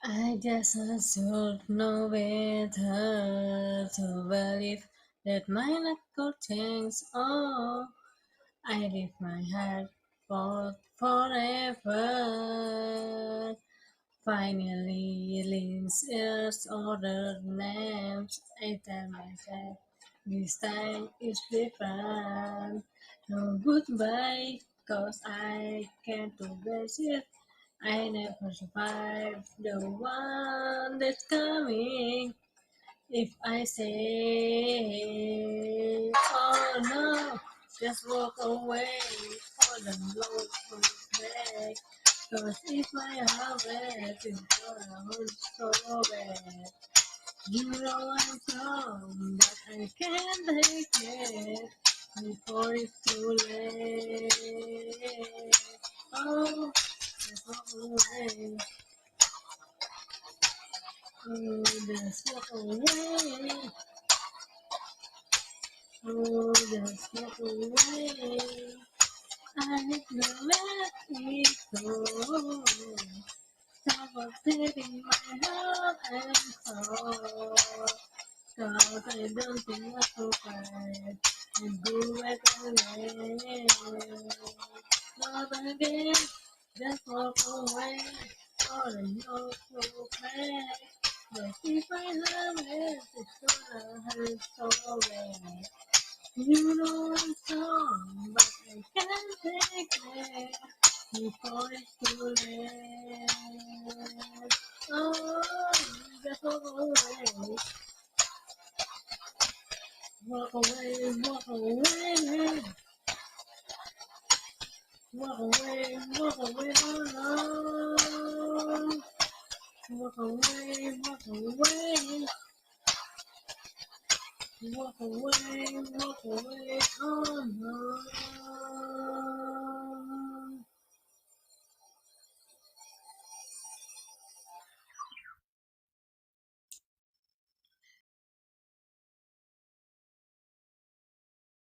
I just should know better to believe that my luck could change. Oh, I leave my heart for forever. Finally, links ears other names. I tell myself this time is different. No goodbye, cause I can't do it. I never survive the one that's coming. If I say, oh no, just walk away, or the Lord comes back. Cause if my heart is gonna hurt so bad, you know I'm strong, but I can't take it before it's too late. Oh, just walk away. Oh, just walk away. Oh, just walk away. I know let it go. Stop upsetting my heart and soul. Cause I don't think I could fight and do it again. Not again, just walk away. Or I know so bad. But if I love it, it's gonna hurt so bad. You know I'm strong, but I can't take it before it's too late. Oh, just walk away, walk away, walk away, walk away, walk away, oh no. Walk away, walk away, walk away, walk away, oh no.